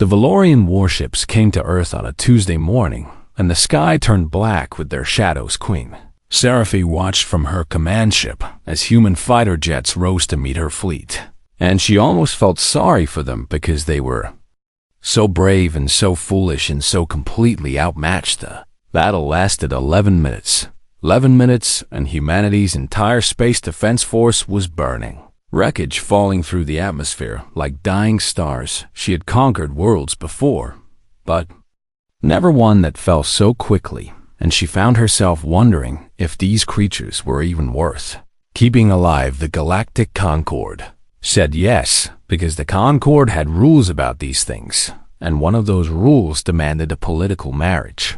The Valorian warships came to Earth on a Tuesday morning, and the sky turned black with their shadows. Queen Seraphi watched from her command ship as human fighter jets rose to meet her fleet, and she almost felt sorry for them because they were so brave and so foolish and so completely outmatched. The battle lasted 11 minutes. 11 minutes, and humanity's entire space defense force was burning. Wreckage falling through the atmosphere like dying stars. She had conquered worlds before, but never one that fell so quickly, and she found herself wondering if these creatures were even worth keeping alive. The Galactic Concord said yes, because the Concord had rules about these things, and one of those rules demanded a political marriage.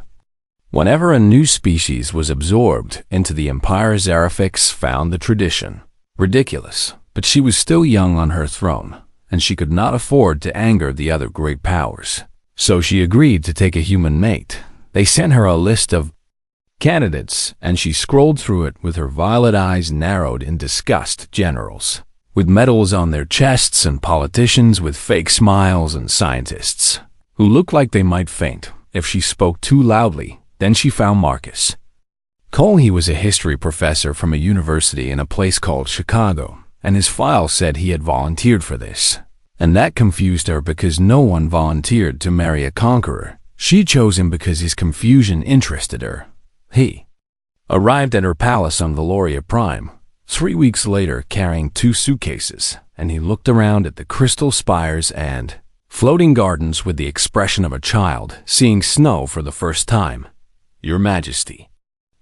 Whenever a new species was absorbed into the Empire, Zerafix found the tradition ridiculous, but she was still young on her throne, and she could not afford to anger the other great powers. So she agreed to take a human mate. They sent her a list of candidates, and she scrolled through it with her violet eyes narrowed in disgust. Generals with medals on their chests, and politicians with fake smiles, and scientists who looked like they might faint if she spoke too loudly. Then she found Marcus Cole. He was a history professor from a university in a place called Chicago, and his file said he had volunteered for this. And that confused her because no one volunteered to marry a conqueror. She chose him because his confusion interested her. He arrived at her palace on Valoria Prime 3 weeks later carrying 2 suitcases, and he looked around at the crystal spires and floating gardens with the expression of a child seeing snow for the first time. "Your Majesty,"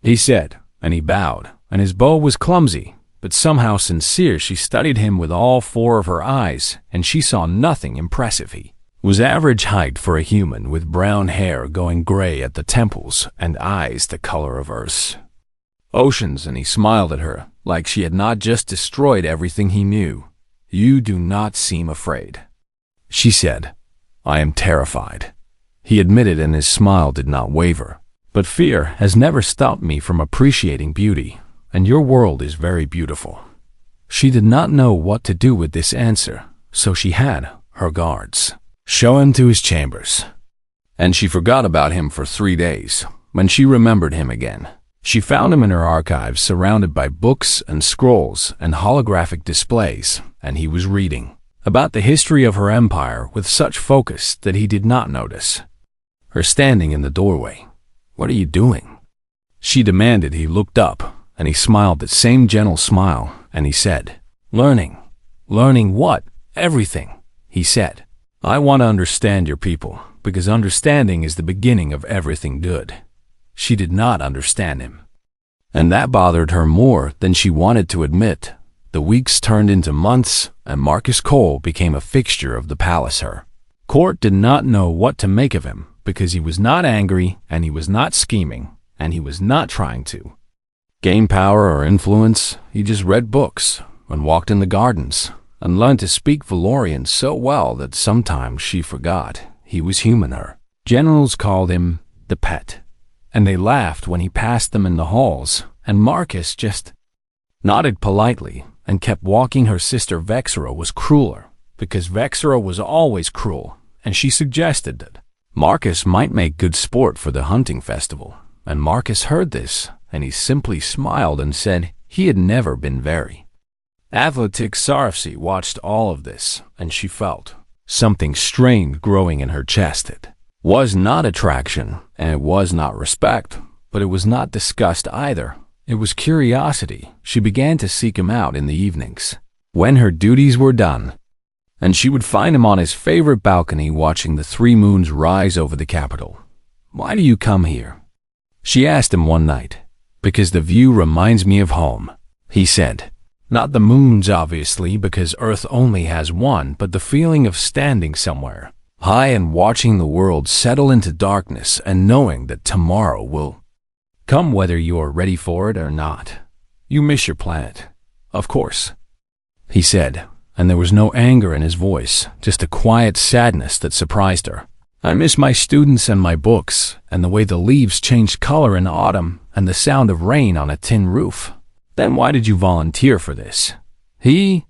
he said, and he bowed, and his bow was clumsy, but somehow sincere. She studied him with all 4 of her eyes, and she saw nothing impressive. He was average height for a human, with brown hair going gray at the temples and eyes the color of Earth's oceans, and he smiled at her like she had not just destroyed everything he knew. "You do not seem afraid," she said. "I am terrified," he admitted, and his smile did not waver. "But fear has never stopped me from appreciating beauty, and your world is very beautiful." She did not know what to do with this answer, so she had her guards show him to his chambers. And she forgot about him for 3 days. When she remembered him again, she found him in her archives, surrounded by books and scrolls and holographic displays, and he was reading about the history of her empire with such focus that he did not notice her standing in the doorway. "What are you doing?" she demanded. He looked up, and he smiled that same gentle smile, and he said, "Learning." "Learning what?" "Everything," he said. "I want to understand your people, because understanding is the beginning of everything good." She did not understand him, and that bothered her more than she wanted to admit. The weeks turned into months, and Marcus Cole became a fixture of the palace. Her court did not know what to make of him, because he was not angry, and he was not scheming, and he was not trying to gain power or influence. He just read books and walked in the gardens and learned to speak Valorian so well that sometimes she forgot he was human. Her generals called him the pet, and they laughed when he passed them in the halls, and Marcus just nodded politely and kept walking. Her sister Vexera was crueler, because Vexera was always cruel, and she suggested that Marcus might make good sport for the hunting festival. And Marcus heard this, and he simply smiled and said he had never been very athletic. Sarafsi watched all of this, and she felt something strained growing in her chest. It was not attraction, and it was not respect, but it was not disgust either. It was curiosity. She began to seek him out in the evenings, when her duties were done, and she would find him on his favorite balcony watching the 3 moons rise over the capital. "Why do you come here?" she asked him one night. "Because the view reminds me of home," he said. "Not the moons, obviously, because Earth only has one, but the feeling of standing somewhere high and watching the world settle into darkness and knowing that tomorrow will come whether you are ready for it or not. You miss your planet, of course," he said, and there was no anger in his voice, just a quiet sadness that surprised her. "I miss my students and my books, and the way the leaves changed color in autumn, and the sound of rain on a tin roof." "Then why did you volunteer for this?" He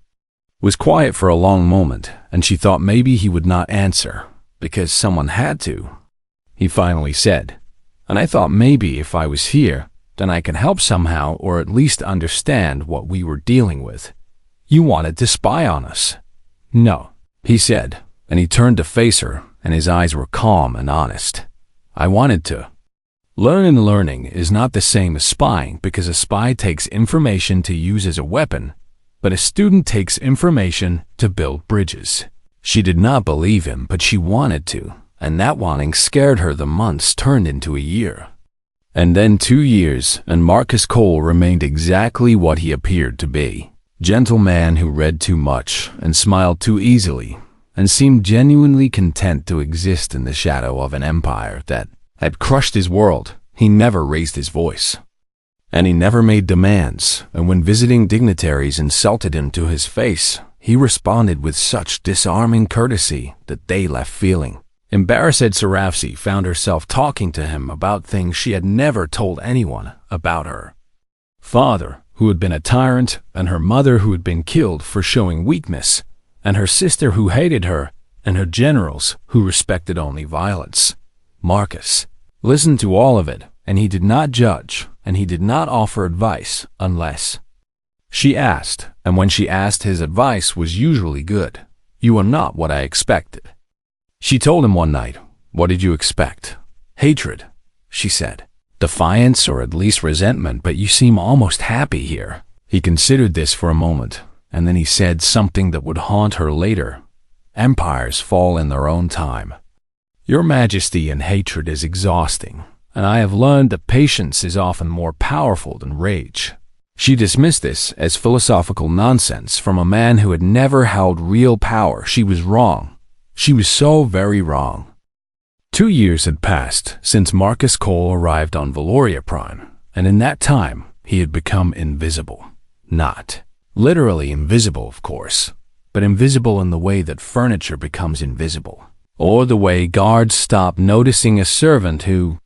was quiet for a long moment, and she thought maybe he would not answer. because someone had to," he finally said. "And I thought maybe if I was here, then I could help somehow or at least understand what we were dealing with. You wanted to spy on us." "No," he said, and he turned to face her, and his eyes were calm and honest. "I wanted to learn, and learning is not the same as spying, because a spy takes information to use as a weapon, but a student takes information to build bridges." She did not believe him, but she wanted to, and that wanting scared her. The months turned into a year. And then 2 years, and Marcus Cole remained exactly what he appeared to be. Gentle man who read too much and smiled too easily, and seemed genuinely content to exist in the shadow of an empire that had crushed his world. He never raised his voice, and he never made demands, and when visiting dignitaries insulted him to his face, he responded with such disarming courtesy that they left feeling embarrassed. Sarafsi found herself talking to him about things she had never told anyone about her father, who had been a tyrant, and her mother, who had been killed for showing weakness, and her sister, who hated her, and her generals, who respected only violence. Marcus listened to all of it, and he did not judge, and he did not offer advice unless she asked, and when she asked, his advice was usually good. "You are not what I expected," she told him one night. "What did you expect?" "Hatred," she said. "Defiance, or at least resentment, but you seem almost happy here." He considered this for a moment, and then he said something that would haunt her later. "Empires fall in their own time. Your majesty and hatred is exhausting, and I have learned that patience is often more powerful than rage." She dismissed this as philosophical nonsense from a man who had never held real power. She was wrong. She was so very wrong. 2 years had passed since Marcus Cole arrived on Valoria Prime, and in that time he had become invisible. Not literally invisible, of course, but invisible in the way that furniture becomes invisible, or the way guards stop noticing a servant who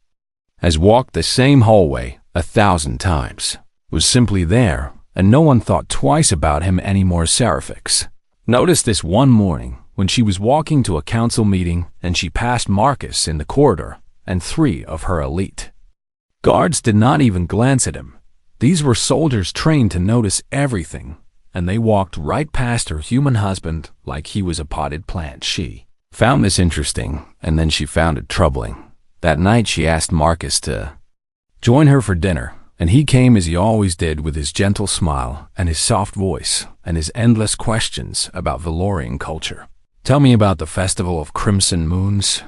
has walked the same hallway 1,000 times, was simply there, and no one thought twice about him anymore. Serafix noticed this one morning when she was walking to a council meeting, and she passed Marcus in the corridor and 3 of her elite guards did not even glance at him. These were soldiers trained to notice everything, and they walked right past her human husband like he was a potted plant. She found this interesting, and then she found it troubling. That night she asked Marcus to join her for dinner, and he came as he always did, with his gentle smile and his soft voice and his endless questions about Valorian culture. "Tell me about the Festival of Crimson Moons,"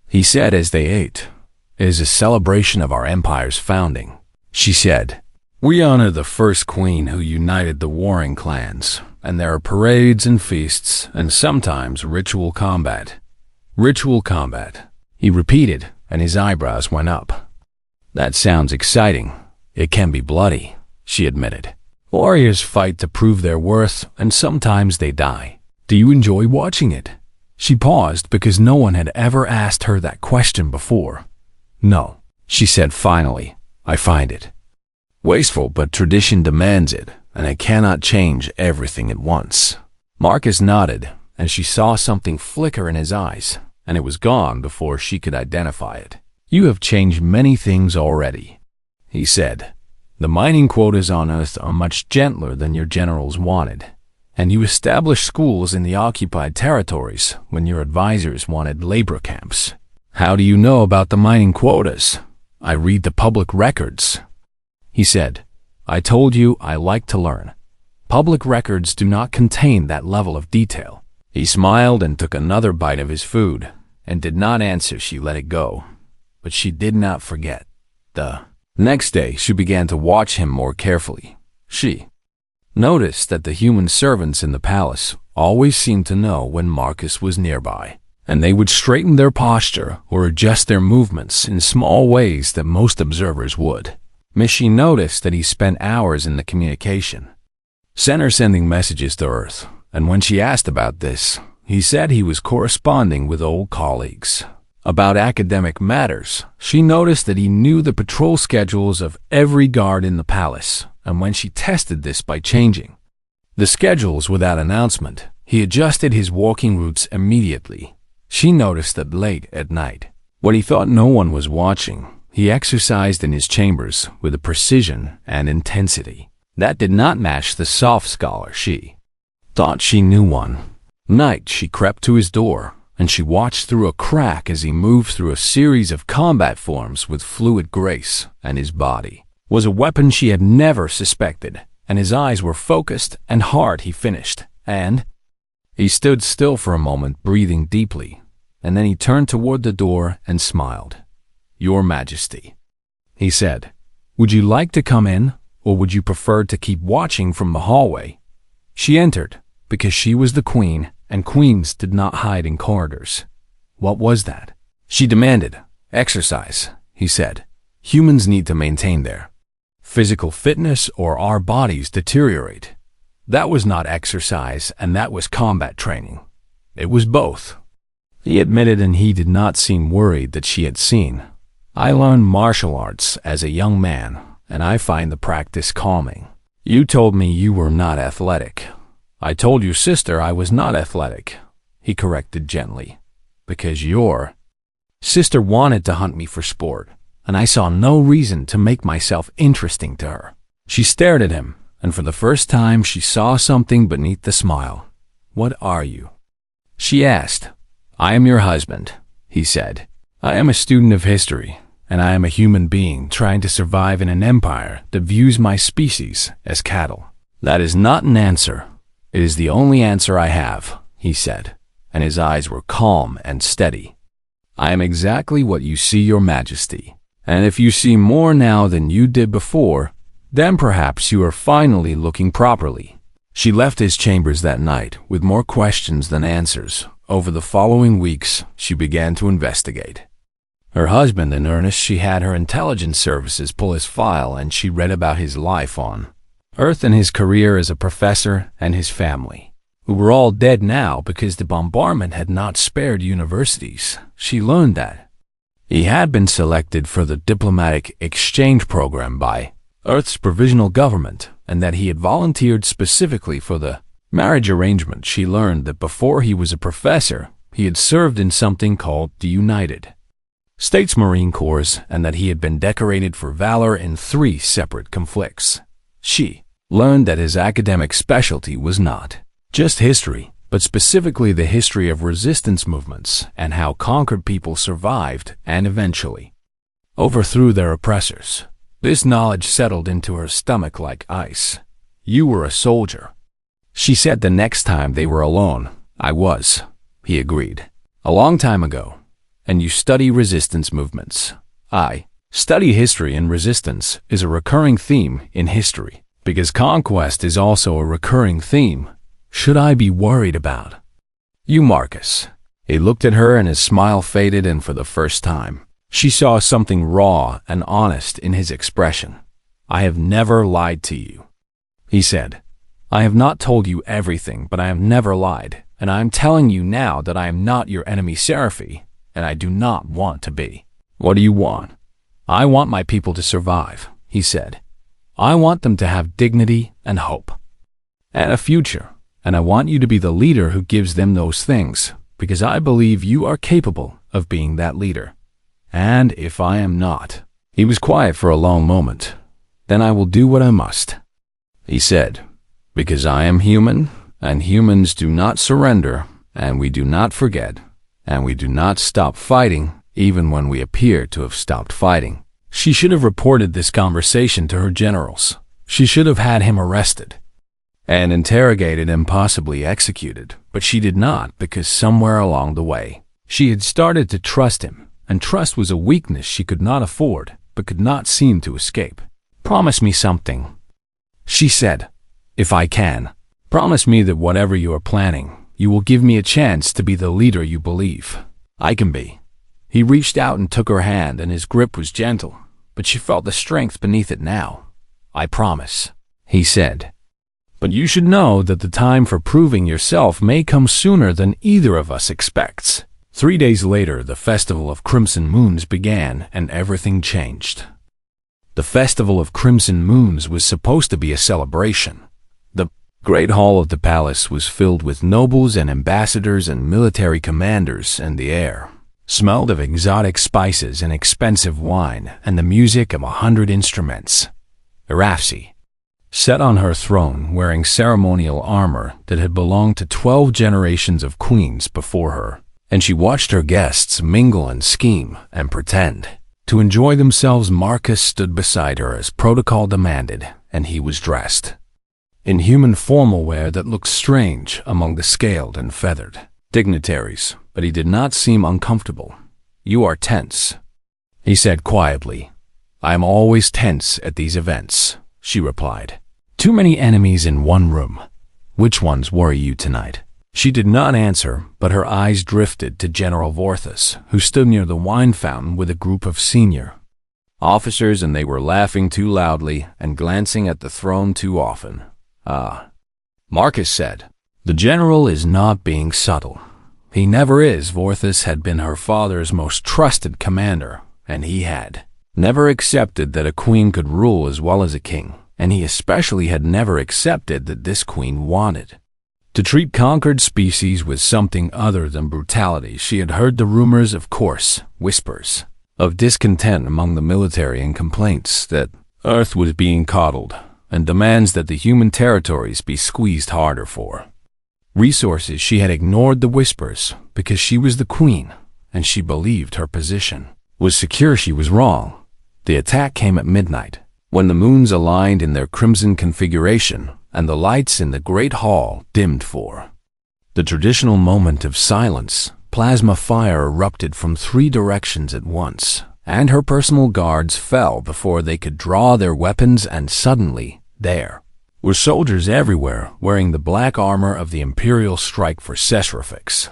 he said as they ate. "It is a celebration of our empire's founding," she said. "We honor the first queen who united the warring clans, and there are parades and feasts and sometimes ritual combat." "Ritual combat," he repeated, and his eyebrows went up. "That sounds exciting. It can be bloody," she admitted. "Warriors fight to prove their worth, and sometimes they die. Do you enjoy watching it?" She paused because no one had ever asked her that question before. "No," she said finally. "I find it wasteful, but tradition demands it, and I cannot change everything at once." Marcus nodded, and she saw something flicker in his eyes, and it was gone before she could identify it. "You have changed many things already," he said. "The mining quotas on Earth are much gentler than your generals wanted, and you established schools in the occupied territories when your advisors wanted labor camps." "How do you know about the mining quotas?" "I read the public records," he said. "I told you I like to learn. Public records do not contain that level of detail." He smiled and took another bite of his food, and did not answer. She let it go, but she did not forget. The next day she began to watch him more carefully. She noticed that the human servants in the palace always seemed to know when Marcus was nearby, and they would straighten their posture or adjust their movements in small ways that most observers would. She noticed that he spent hours in the communication center sending messages to Earth, and when she asked about this, he said he was corresponding with old colleagues. About academic matters, she noticed that he knew the patrol schedules of every guard in the palace, and when she tested this by changing the schedules without announcement, he adjusted his walking routes immediately. She noticed that late at night, when he thought no one was watching, he exercised in his chambers with a precision and intensity that did not match the soft scholar she thought she knew one. Night, she crept to his door, and she watched through a crack as he moved through a series of combat forms with fluid grace, and his body was a weapon she had never suspected, and his eyes were focused and hard. He finished, and he stood still for a moment, breathing deeply, and then he turned toward the door and smiled. "Your Majesty," he said, "would you like to come in, or would you prefer to keep watching from the hallway?" She entered, because she was the queen, and queens did not hide in corridors. "What was that?" she demanded. "Exercise," he said. "Humans need to maintain their physical fitness or our bodies deteriorate." That was not exercise, and that was combat training. It was both, he admitted, and he did not seem worried that she had seen. "I learned martial arts as a young man, and I find the practice calming." "You told me you were not athletic." "I told your sister I was not athletic," he corrected gently, "because your sister wanted to hunt me for sport, and I saw no reason to make myself interesting to her." She stared at him, and for the first time she saw something beneath the smile. "What are you?" she asked. "I am your husband," he said. "I am a student of history, and I am a human being trying to survive in an empire that views my species as cattle." "That is not an answer. It is the only answer I have," he said, and his eyes were calm and steady. "I am exactly what you see, Your Majesty, and if you see more now than you did before, then perhaps you are finally looking properly." She left his chambers that night with more questions than answers. Over the following weeks, she began to investigate. Her husband in earnest, she had her intelligence services pull his file, and she read about his life on Earth and his career as a professor, and his family, who were all dead now because the bombardment had not spared universities. She learned that he had been selected for the diplomatic exchange program by Earth's provisional government, and that he had volunteered specifically for the marriage arrangement. She learned that before he was a professor, he had served in something called the United States Marine Corps, and that he had been decorated for valor in 3 separate conflicts. She learned that his academic specialty was not just history, but specifically the history of resistance movements and how conquered people survived and eventually overthrew their oppressors. This knowledge settled into her stomach like ice. "You were a soldier," she said the next time they were alone. "I was," he agreed. "A long time ago. And you study resistance movements." "I study history, and resistance is a recurring theme in history, because conquest is also a recurring theme. Should I be worried about you, Marcus?" He looked at her, and his smile faded, and for the first time, she saw something raw and honest in his expression. "I have never lied to you," he said. "I have not told you everything, but I have never lied, and I am telling you now that I am not your enemy, Seraphi, and I do not want to be." "What do you want?" "I want my people to survive," he said. "I want them to have dignity and hope and a future, and I want you to be the leader who gives them those things, because I believe you are capable of being that leader. And if I am not—" He was quiet for a long moment. "Then I will do what I must," he said, "because I am human, and humans do not surrender, and we do not forget, and we do not stop fighting even when we appear to have stopped fighting." She should have reported this conversation to her generals. She should have had him arrested and interrogated and possibly executed, but she did not, because somewhere along the way, she had started to trust him, and trust was a weakness she could not afford, but could not seem to escape. "Promise me something," she said, "if I can. Promise me that whatever you are planning, you will give me a chance to be the leader you believe I can be." He reached out and took her hand, and his grip was gentle, but she felt the strength beneath it now. "I promise," he said. "But you should know that the time for proving yourself may come sooner than either of us expects." 3 days later, the Festival of Crimson Moons began, and everything changed. The Festival of Crimson Moons was supposed to be a celebration. The Great hall of the palace was filled with nobles and ambassadors and military commanders, and the air smelled of exotic spices and expensive wine and the music of 100 instruments. Arafsi sat on her throne wearing ceremonial armor that had belonged to 12 generations of queens before her, and she watched her guests mingle and scheme and pretend to enjoy themselves. Marcus stood beside her as protocol demanded, and he was dressed in human formal wear that looked strange among the scaled and feathered dignitaries, but he did not seem uncomfortable. "You are tense," he said quietly. "I am always tense at these events," she replied. "Too many enemies in one room. Which ones worry you tonight?" She did not answer, but her eyes drifted to General Vorthus, who stood near the wine fountain with a group of senior officers, and they were laughing too loudly and glancing at the throne too often. "Ah," Marcus said. "The general is not being subtle. He never is." Vorthus had been her father's most trusted commander, and he had never accepted that a queen could rule as well as a king, and he especially had never accepted that this queen wanted to treat conquered species with something other than brutality. She had heard the rumors, of course, whispers of discontent among the military and complaints that Earth was being coddled, and demands that the human territories be squeezed harder for resources. She had ignored the whispers because she was the queen, and she believed her position was secure. She was wrong. The attack came at midnight, when the moons aligned in their crimson configuration and the lights in the great hall dimmed for the traditional moment of silence. Plasma fire erupted from 3 directions at once, and her personal guards fell before they could draw their weapons, and suddenly there were soldiers everywhere wearing the black armor of the Imperial Strike for Sesrafix.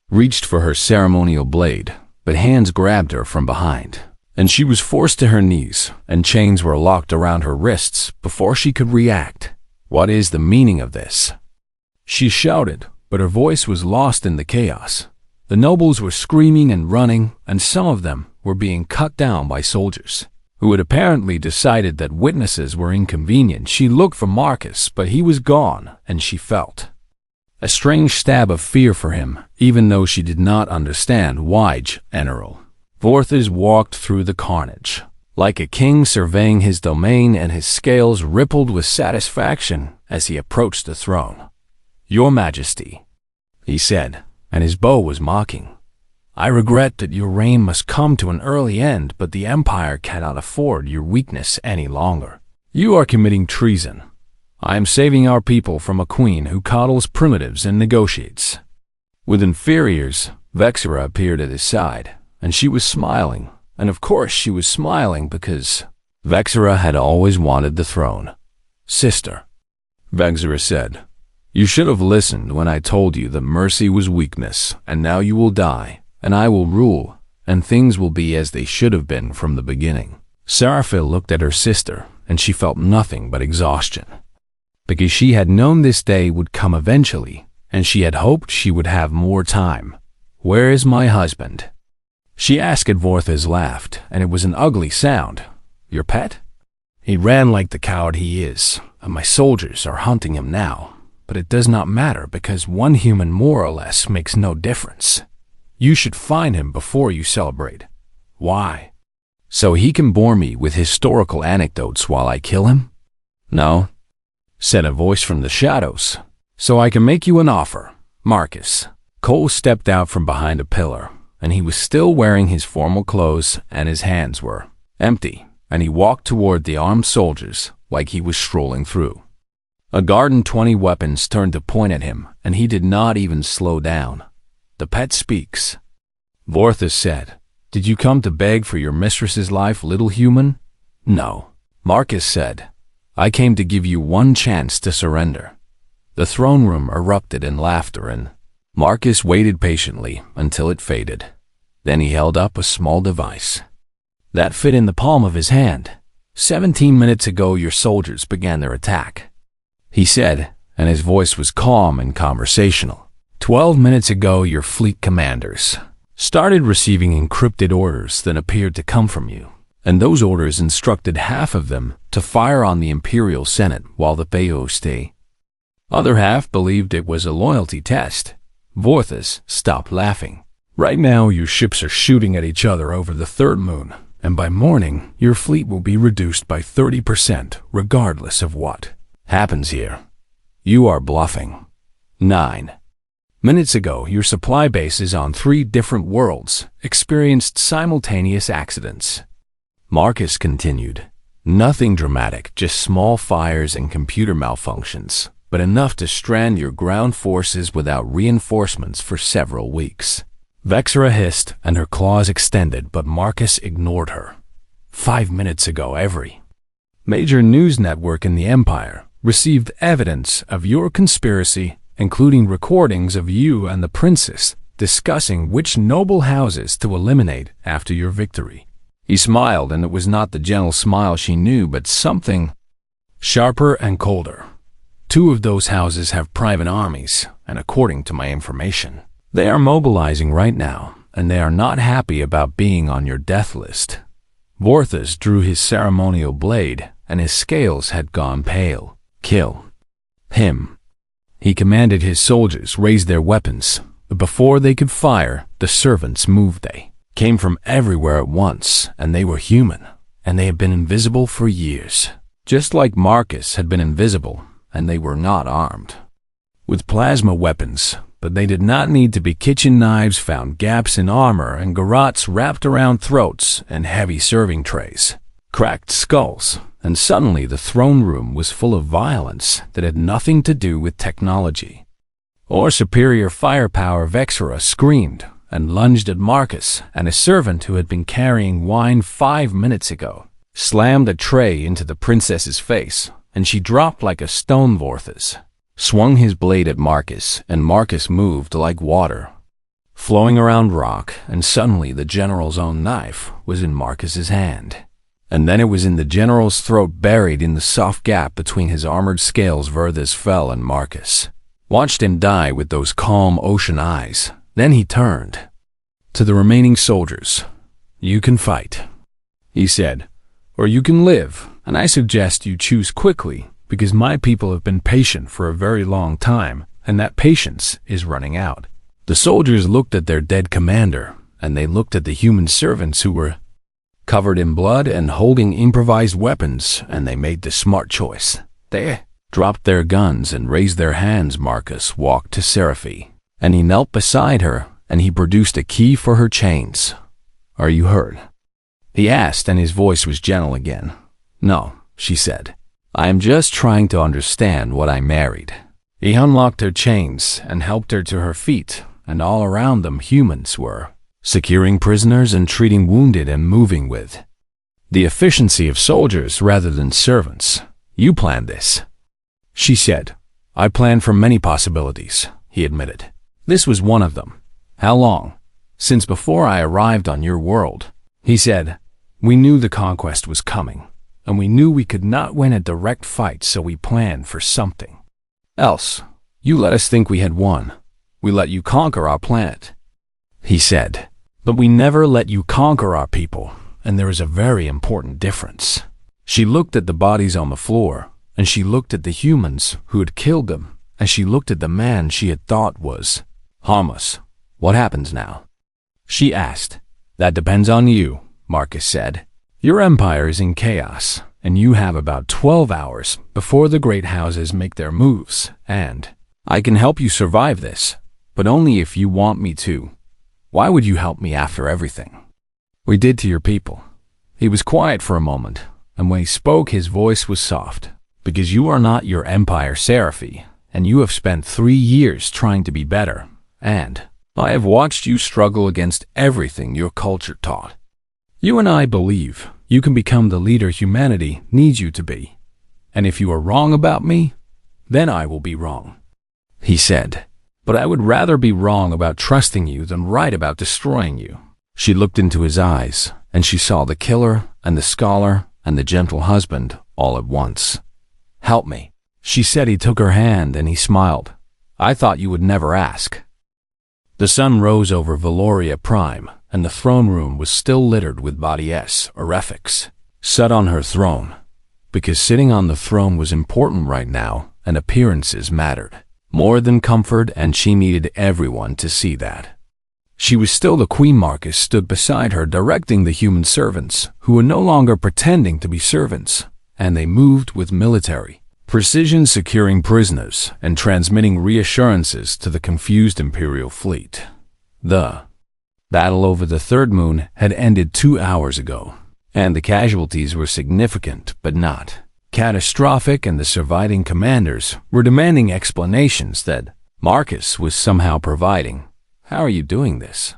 Reached for her ceremonial blade, but hands grabbed her from behind, and she was forced to her knees, and chains were locked around her wrists before she could react. "What is the meaning of this?" she shouted, but her voice was lost in the chaos. The nobles were screaming and running, and some of them were being cut down by soldiers who had apparently decided that witnesses were inconvenient. She looked for Marcus, but he was gone, and she felt a strange stab of fear for him, even though she did not understand why. General Vorthus walked through the carnage like a king surveying his domain, and his scales rippled with satisfaction as he approached the throne. "Your Majesty," he said, and his bow was mocking, "I regret that your reign must come to an early end, but the Empire cannot afford your weakness any longer. You are committing treason. I am saving our people from a queen who coddles primitives and negotiates with inferiors." Vexera appeared at his side, and she was smiling. And of course she was smiling because Vexera had always wanted the throne. "Sister," Vexera said, "you should have listened when I told you that mercy was weakness, and now you will die, and I will rule, and things will be as they should have been from the beginning." Seraphil looked at her sister, and she felt nothing but exhaustion, because she had known this day would come eventually, and she had hoped she would have more time. "Where is my husband?" she asked. Vorthus laughed, and it was an ugly sound. "Your pet? He ran like the coward he is, and my soldiers are hunting him now. But it does not matter, because one human more or less makes no difference. You should find him before you celebrate." "Why? So he can bore me with historical anecdotes while I kill him?" "No," said a voice from the shadows. "So I can make you an offer, Marcus." Cole stepped out from behind a pillar, and he was still wearing his formal clothes, and his hands were empty, and he walked toward the armed soldiers like he was strolling through a garden. 20 weapons turned to point at him, and he did not even slow down. "The pet speaks," Vorthus said. "Did you come to beg for your mistress's life, little human?" "No," Marcus said. "I came to give you one chance to surrender." The throne room erupted in laughter, and Marcus waited patiently until it faded. Then he held up a small device that fit in the palm of his hand. 17 minutes ago, your soldiers began their attack," he said, and his voice was calm and conversational. 12 minutes ago, your fleet commanders started receiving encrypted orders that appeared to come from you, and those orders instructed half of them to fire on the Imperial Senate while the Peo stay Other half believed it was a loyalty test. Vorthas stopped laughing. Right now, your ships are shooting at each other over the third moon, and by morning, your fleet will be reduced by 30%, regardless of what happens here. You are bluffing. 9 minutes ago, your supply bases on 3 different worlds experienced simultaneous accidents. Marcus continued. Nothing dramatic, just small fires and computer malfunctions, but enough to strand your ground forces without reinforcements for several weeks. Vexera hissed and her claws extended, but Marcus ignored her. 5 minutes ago, every major news network in the Empire received evidence of your conspiracy, including recordings of you and the princess discussing which noble houses to eliminate after your victory. He smiled, and it was not the gentle smile she knew, but something sharper and colder. 2 of those houses have private armies, and according to my information, they are mobilizing right now, and they are not happy about being on your death list. Vorthas drew his ceremonial blade, and his scales had gone pale. Kill him. He commanded his soldiers raise their weapons, but before they could fire, the servants moved. They came from everywhere at once, and they were human, and they had been invisible for years. Just like Marcus had been invisible, and they were not armed with plasma weapons, but they did not need to be. Kitchen knives found gaps in armor and garrots wrapped around throats and heavy serving trays, cracked skulls, and suddenly the throne room was full of violence that had nothing to do with technology or superior firepower. Vexera screamed and lunged at Marcus, and a servant who had been carrying wine 5 minutes ago slammed a tray into the princess's face, and she dropped like a stone. Vorthas swung his blade at Marcus, and Marcus moved like water, flowing around rock, and suddenly the general's own knife was in Marcus's hand. And then it was in the general's throat, buried in the soft gap between his armored scales. Vorthas fell, and Marcus watched him die with those calm ocean eyes. Then he turned to the remaining soldiers. You can fight, he said, or you can live, and I suggest you choose quickly, because my people have been patient for a very long time, and that patience is running out. The soldiers looked at their dead commander, and they looked at the human servants who were covered in blood and holding improvised weapons, and they made the smart choice. They dropped their guns and raised their hands. Marcus walked to Seraphi, and he knelt beside her, and he produced a key for her chains. Are you hurt? He asked, and his voice was gentle again. No, she said. I am just trying to understand what I married. He unlocked her chains and helped her to her feet, and all around them humans were securing prisoners and treating wounded and moving with the efficiency of soldiers rather than servants. You planned this, she said. I planned for many possibilities, he admitted. This was one of them. How long? Since before I arrived on your world, he said. We knew the conquest was coming, and we knew we could not win a direct fight, so we planned for something else. You let us think we had won. We let you conquer our planet, he said. But we never let you conquer our people, and there is a very important difference. She looked at the bodies on the floor, and she looked at the humans who had killed them, and she looked at the man she had thought was harmless. What happens now? She asked. That depends on you, Marcus said. Your empire is in chaos, and you have about 12 hours before the great houses make their moves, and I can help you survive this, but only if you want me to. Why would you help me after everything we did to your people? He was quiet for a moment, and when he spoke his voice was soft. Because you are not your empire, Seraphi, and you have spent 3 years trying to be better, and I have watched you struggle against everything your culture taught. You and I believe you can become the leader humanity needs you to be, and if you are wrong about me, then I will be wrong, he said. But I would rather be wrong about trusting you than right about destroying you. She looked into his eyes, and she saw the killer and the scholar and the gentle husband all at once. Help me, she said. He took her hand and he smiled. I thought you would never ask. The sun rose over Valoria Prime, and the throne room was still littered with bodies or effics, set on her throne, because sitting on the throne was important right now, and appearances mattered more than comfort, and she needed everyone to see that. She was still the queen. Marcus stood beside her, directing the human servants, who were no longer pretending to be servants, and they moved with military precision, securing prisoners and transmitting reassurances to the confused Imperial fleet. The battle over the third moon had ended 2 hours ago, and the casualties were significant but not catastrophic, and the surviving commanders were demanding explanations that Marcus was somehow providing. "How are you doing this?"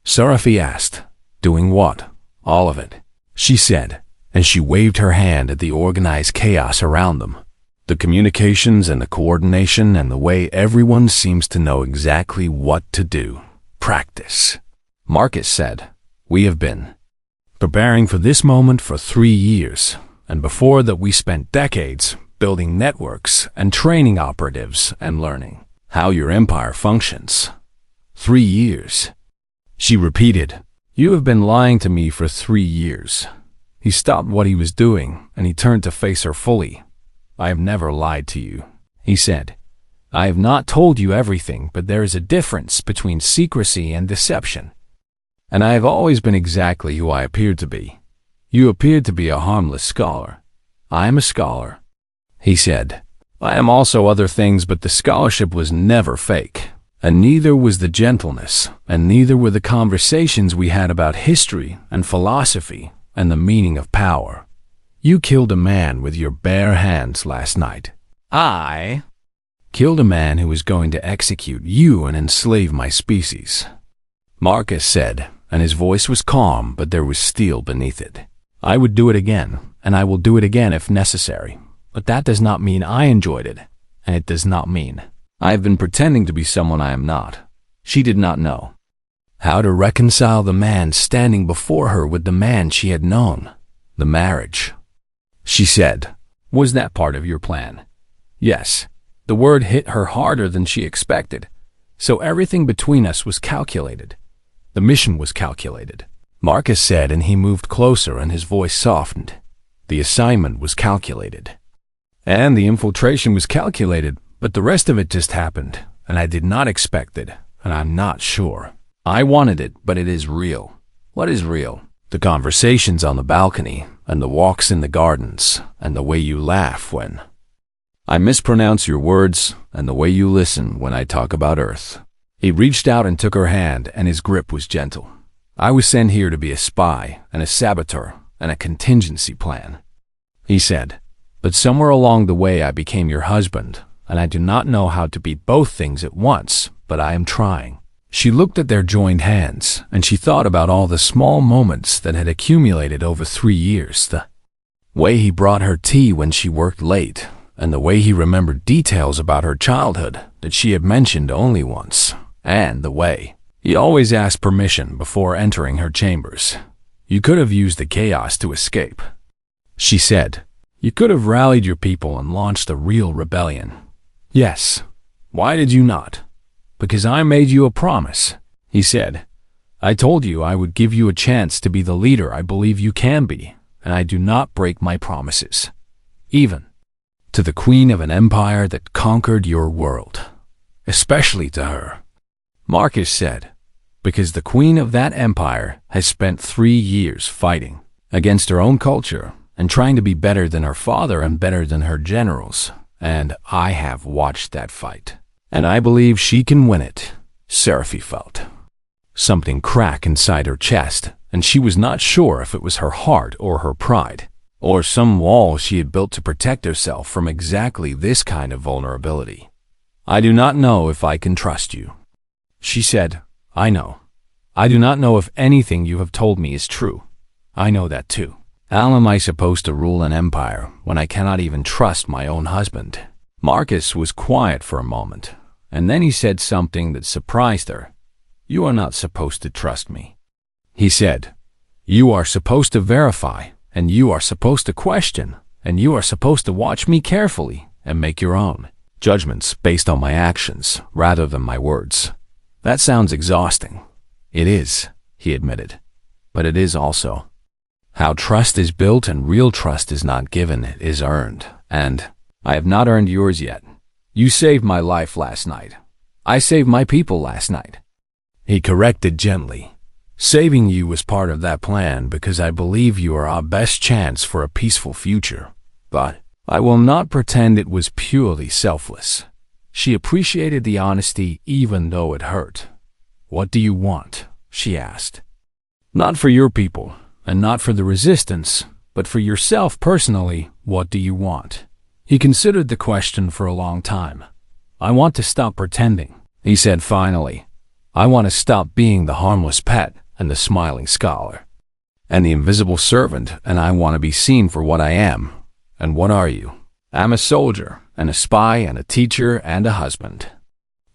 Sci-Fi asked. "Doing what?" "All of it," she said, and she waved her hand at the organized chaos around them. The communications and the coordination and the way everyone seems to know exactly what to do. "Practice," Marcus said. "We have been preparing for this moment for 3 years, and before that we spent decades building networks and training operatives and learning how your empire functions." 3 years, she repeated. "You have been lying to me for 3 years." He stopped what he was doing, and he turned to face her fully. "I have never lied to you," he said. "I have not told you everything, but there is a difference between secrecy and deception. And I have always been exactly who I appeared to be. You appeared to be a harmless scholar. I am a scholar," he said. "I am also other things, but the scholarship was never fake. And neither was the gentleness, and neither were the conversations we had about history and philosophy and the meaning of power. You killed a man with your bare hands last night. I killed a man who was going to execute you and enslave my species," Marcus said, and his voice was calm, but there was steel beneath it. "I would do it again, and I will do it again if necessary. But that does not mean I enjoyed it, and it does not mean I have been pretending to be someone I am not." She did not know how to reconcile the man standing before her with the man she had known. "The marriage," she said. "Was that part of your plan?" "Yes." The word hit her harder than she expected. "So everything between us was calculated." "The mission was calculated," Marcus said, and he moved closer and his voice softened. "The assignment was calculated. And the infiltration was calculated. But the rest of it just happened, and I did not expect it, and I'm not sure. I wanted it, but it is real." "What is real?" "The conversations on the balcony, and the walks in the gardens, and the way you laugh when I mispronounce your words, and the way you listen when I talk about Earth." He reached out and took her hand, and his grip was gentle. "I was sent here to be a spy, and a saboteur, and a contingency plan," he said. "But somewhere along the way I became your husband, and I do not know how to be both things at once, but I am trying." She looked at their joined hands, and she thought about all the small moments that had accumulated over 3 years. The way he brought her tea when she worked late, and the way he remembered details about her childhood that she had mentioned only once, and the way he always asked permission before entering her chambers. "You could have used the chaos to escape," she said. "You could have rallied your people and launched a real rebellion." "Yes. Why did you not?" "Because I made you a promise," he said. "I told you I would give you a chance to be the leader I believe you can be, and I do not break my promises. Even to the queen of an empire that conquered your world. Especially to her," Marcus said, "because the queen of that empire has spent 3 years fighting against her own culture and trying to be better than her father and better than her generals. And I have watched that fight, and I believe she can win it." Sci-Fi felt something crack inside her chest, and she was not sure if it was her heart or her pride, or some wall she had built to protect herself from exactly this kind of vulnerability. "I do not know if I can trust you," she said. "I know. I do not know if anything you have told me is true. I know that too. How am I supposed to rule an empire when I cannot even trust my own husband?" Marcus was quiet for a moment, and then he said something that surprised her. "You are not supposed to trust me," he said. "You are supposed to verify, and you are supposed to question, and you are supposed to watch me carefully and make your own judgments based on my actions rather than my words." "That sounds exhausting." "It is," he admitted, "but it is also how trust is built, and real trust is not given, it is earned. And I have not earned yours yet. You saved my life last night. I saved my people last night. He corrected gently. Saving you was part of that plan because I believe you are our best chance for a peaceful future. But I will not pretend it was purely selfless. She appreciated the honesty even though it hurt. What do you want? She asked. Not for your people, and not for the resistance, but for yourself personally, what do you want? He considered the question for a long time. I want to stop pretending, he said finally. I want to stop being the harmless pet and the smiling scholar, and the invisible servant, and I want to be seen for what I am. And what are you? I'm a soldier, and a spy, and a teacher, and a husband.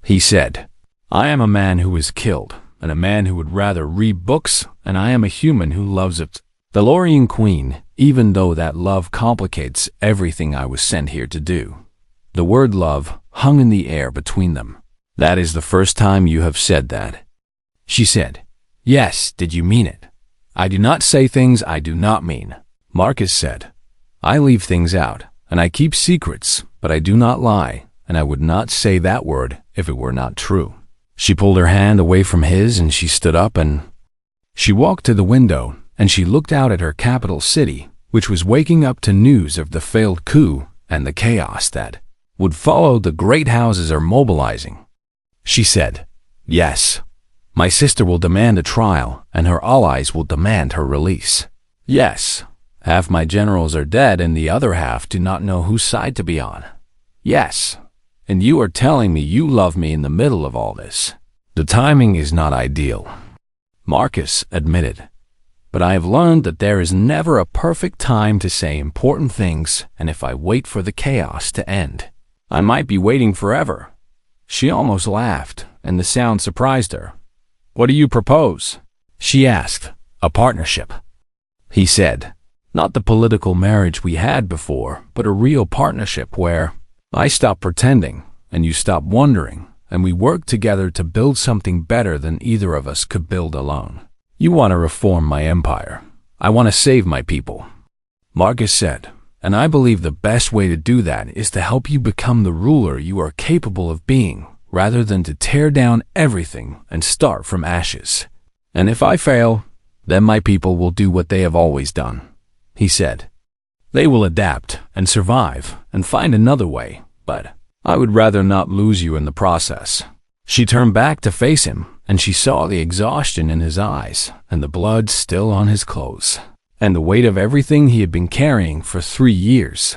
He said, I am a man who is killed, and a man who would rather read books, and I am a human who loves it. The Lorien Queen, even though that love complicates everything I was sent here to do. The word love hung in the air between them. That is the first time you have said that. She said, Yes, did you mean it? I do not say things I do not mean. Marcus said, I leave things out, and I keep secrets, but I do not lie, and I would not say that word if it were not true. She pulled her hand away from his and she stood up and she walked to the window and she looked out at her capital city, which was waking up to news of the failed coup and the chaos that would follow. The great houses are mobilizing. She said, Yes. My sister will demand a trial, and her allies will demand her release. Yes. Half my generals are dead, and the other half do not know whose side to be on. Yes. And you are telling me you love me in the middle of all this. The timing is not ideal, Marcus admitted. But I have learned that there is never a perfect time to say important things, and if I wait for the chaos to end, I might be waiting forever. She almost laughed, and the sound surprised her. What do you propose? She asked. A partnership. He said, Not the political marriage we had before, but a real partnership where I stop pretending, and you stop wondering, and we work together to build something better than either of us could build alone. You want to reform my empire. I want to save my people. Marcus said, and I believe the best way to do that is to help you become the ruler you are capable of being, rather than to tear down everything and start from ashes. And if I fail, then my people will do what they have always done, he said. They will adapt and survive and find another way, but I would rather not lose you in the process. She turned back to face him, and she saw the exhaustion in his eyes and the blood still on his clothes, and the weight of everything he had been carrying for 3 years.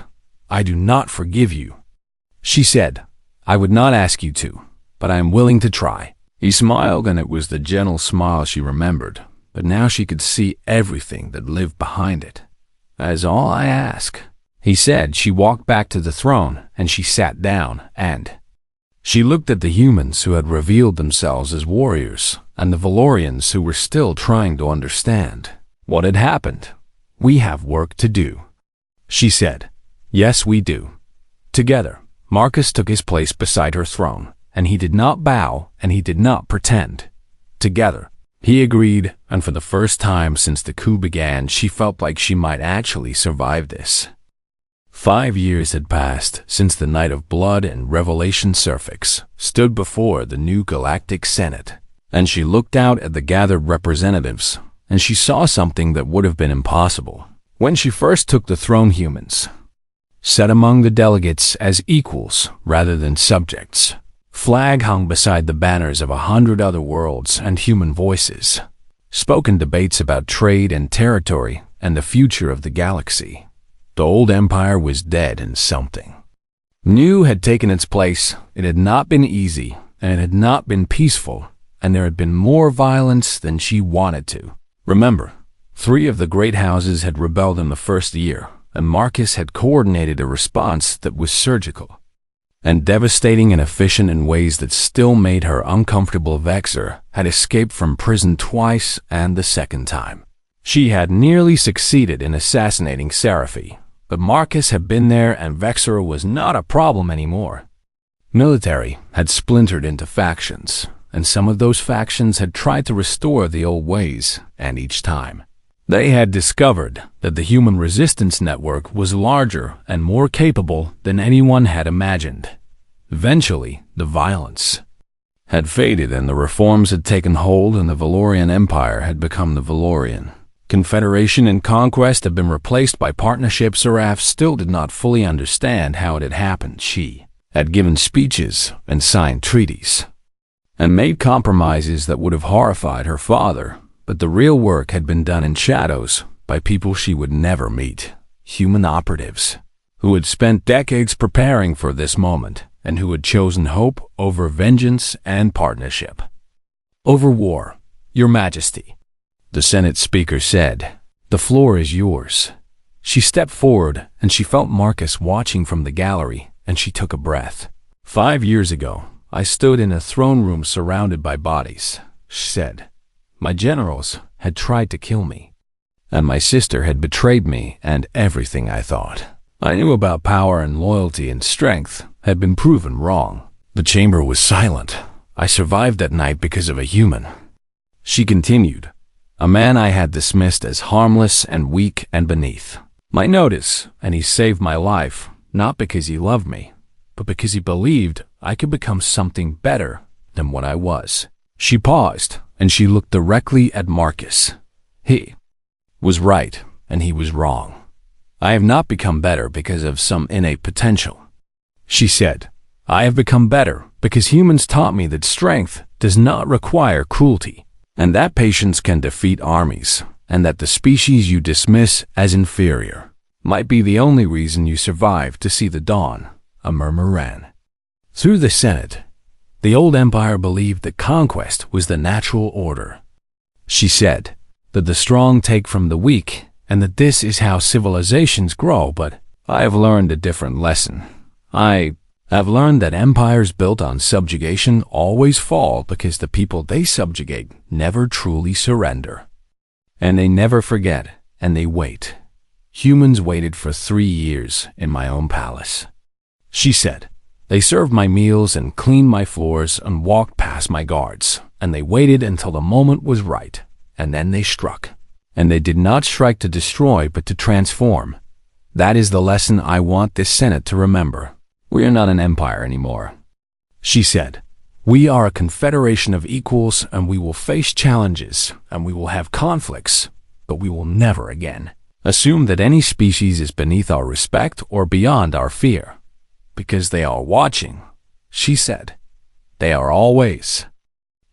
I do not forgive you, she said. I would not ask you to, but I am willing to try. He smiled, and it was the gentle smile she remembered, but now she could see everything that lived behind it. That is all I ask, he said. She walked back to the throne, and she sat down, and she looked at the humans who had revealed themselves as warriors, and the Valorians who were still trying to understand what had happened. We have work to do, she said. Yes, we do. Together, Marcus took his place beside her throne, and he did not bow, and he did not pretend. Together, he agreed, and for the first time since the coup began, she felt like she might actually survive this. 5 years had passed since the Night of Blood and Revelation Surfix stood before the new Galactic Senate, and she looked out at the gathered representatives, and she saw something that would have been impossible when she first took the throne. Humans sat among the delegates as equals rather than subjects. Flag hung beside the banners of 100 other worlds, and human voices spoke in debates about trade and territory and the future of the galaxy. The old empire was dead, and something new had taken its place. It had not been easy, and it had not been peaceful, and there had been more violence than she wanted to. Remember, 3 of the great houses had rebelled in the first year, and Marcus had coordinated a response that was surgical and devastating and efficient in ways that still made her uncomfortable. Vexor had escaped from prison twice, and the second time she had nearly succeeded in assassinating Seraphi, but Marcus had been there, and Vexor was not a problem anymore. Military had splintered into factions, and some of those factions had tried to restore the old ways, and each time They had discovered that the human resistance network was larger and more capable than anyone had imagined. Eventually, the violence had faded and the reforms had taken hold, and the Valorian Empire had become the Valorian Confederation, and conquest had been replaced by partnership. Seraph still did not fully understand how it had happened. She had given speeches and signed treaties and made compromises that would have horrified her father, but the real work had been done in shadows by people she would never meet, human operatives who had spent decades preparing for this moment and who had chosen hope over vengeance and partnership. "Over war, Your Majesty," the Senate speaker said. "The floor is yours." She stepped forward and she felt Marcus watching from the gallery, and she took a breath. "5 years ago, I stood in a throne room surrounded by bodies," she said. "My generals had tried to kill me, and my sister had betrayed me, and everything I thought I knew about power and loyalty and strength had been proven wrong. The chamber was silent. I survived that night because of a human," she continued, "a man I had dismissed as harmless and weak and beneath my notice, and he saved my life, not because he loved me, but because he believed I could become something better than what I was." She paused, and she looked directly at Marcus. "He was right, and he was wrong. I have not become better because of some innate potential," she said. "I have become better because humans taught me that strength does not require cruelty, and that patience can defeat armies, and that the species you dismiss as inferior might be the only reason you survived to see the dawn." A murmur ran through the Senate. The old empire believed that conquest was the natural order. She said that the strong take from the weak, and that this is how civilizations grow, but I have learned a different lesson. I have learned that empires built on subjugation always fall because the people they subjugate never truly surrender. And they never forget, and they wait. Humans waited for 3 years in my own palace, she said. They served my meals and cleaned my floors and walked past my guards, and they waited until the moment was right, and then they struck. And they did not strike to destroy, but to transform. That is the lesson I want this Senate to remember. We are not an empire anymore, she said. We are a confederation of equals, and we will face challenges, and we will have conflicts, but we will never again assume that any species is beneath our respect or beyond our fear. Because they are watching, she said. They are always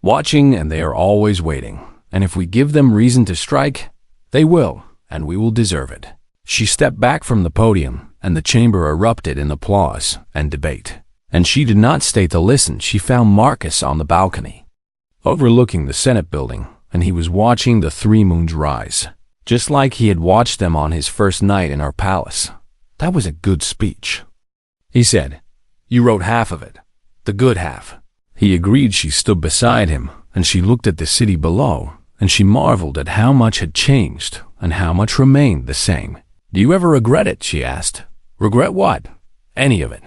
watching, and they are always waiting. And if we give them reason to strike, they will, and we will deserve it. She stepped back from the podium, and the chamber erupted in applause and debate. And she did not stay to listen. She found Marcus on the balcony, overlooking the Senate building, and he was watching the 3 moons rise, just like he had watched them on his first night in our palace. "That was a good speech," he said. "You wrote half of it, the good half." He agreed. She stood beside him, and she looked at the city below, and she marveled at how much had changed and how much remained the same. "Do you ever regret it?" she asked. "Regret what?" "Any of it,"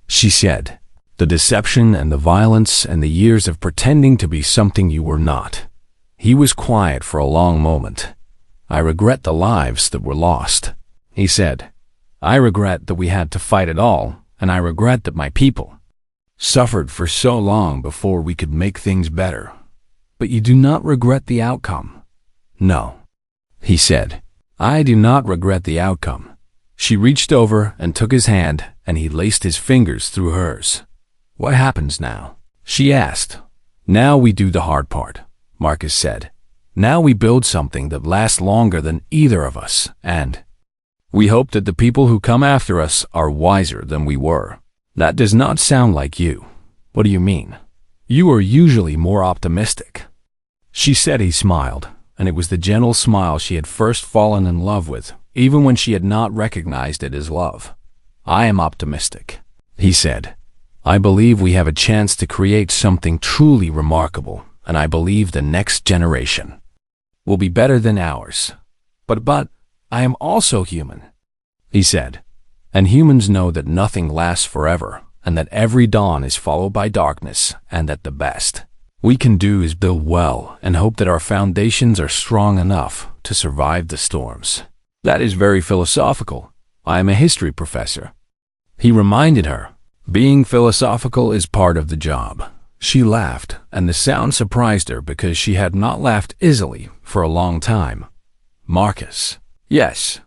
she said. "The deception and the violence and the years of pretending to be something you were not." He was quiet for a long moment. "I regret the lives that were lost," he said. "I regret that we had to fight it all, and I regret that my people suffered for so long before we could make things better. But you do not regret the outcome." "No," he said. "I do not regret the outcome." She reached over and took his hand, and he laced his fingers through hers. "What happens now?" she asked. "Now we do the hard part," Marcus said. "Now we build something that lasts longer than either of us, and we hope that the people who come after us are wiser than we were." "That does not sound like you." "What do you mean?" "You are usually more optimistic," she said. He smiled, and it was the gentle smile she had first fallen in love with, even when she had not recognized it as love. "I am optimistic," he said. "I believe we have a chance to create something truly remarkable, and I believe the next generation will be better than ours. But I am also human," he said. "And humans know that nothing lasts forever, and that every dawn is followed by darkness, and that the best we can do is build well and hope that our foundations are strong enough to survive the storms. That is very philosophical. I am a history professor. He reminded her. Being philosophical is part of the job. She laughed, and the sound surprised her because she had not laughed easily for a long time. Marcus. Yes.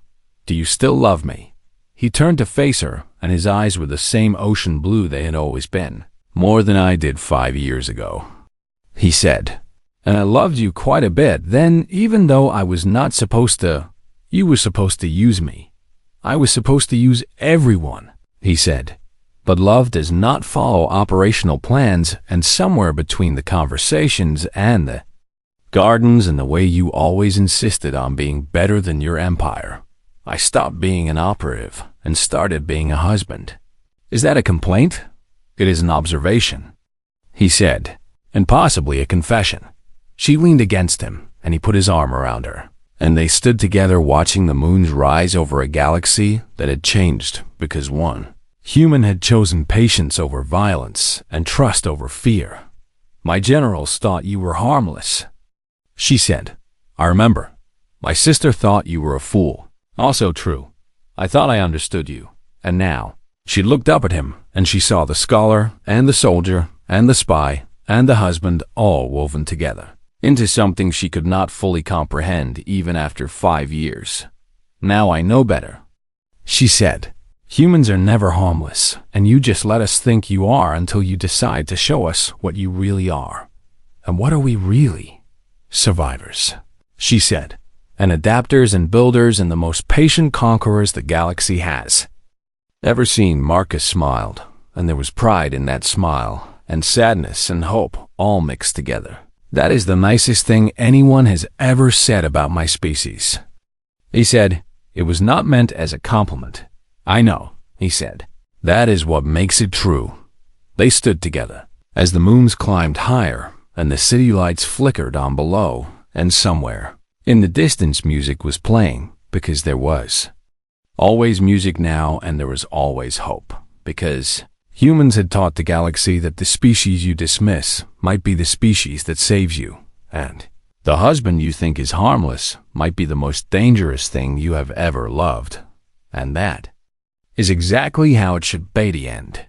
Do you still love me? He turned to face her, and his eyes were the same ocean blue they had always been. More than I did 5 years ago, he said. And I loved you quite a bit then, even though I was not supposed to. You were supposed to use me. I was supposed to use everyone, he said. But love does not follow operational plans, and somewhere between the conversations and the gardens and the way you always insisted on being better than your empire, I stopped being an operative and started being a husband. Is that a complaint? It is an observation, he said, and possibly a confession. She leaned against him, and he put his arm around her, and they stood together watching the moons rise over a galaxy that had changed because one human had chosen patience over violence and trust over fear. My generals thought you were harmless, she said. I remember. My sister thought you were a fool. Also true. I thought I understood you. And now, she looked up at him, and she saw the scholar, and the soldier, and the spy, and the husband all woven together into something she could not fully comprehend even after 5 years. Now I know better, she said. Humans are never harmless, and you just let us think you are until you decide to show us what you really are. And what are we really? Survivors, she said, and adapters and builders and the most patient conquerors the galaxy has ever seen. Marcus smiled, and there was pride in that smile, and sadness and hope all mixed together. That is the nicest thing anyone has ever said about my species, he said. It was not meant as a compliment. I know, he said. That is what makes it true. They stood together as the moons climbed higher and the city lights flickered on below, and somewhere in the distance music was playing, because there was always music now, and there was always hope, because humans had taught the galaxy that the species you dismiss might be the species that saves you, and the husband you think is harmless might be the most dangerous thing you have ever loved. And that is exactly how it should be the end.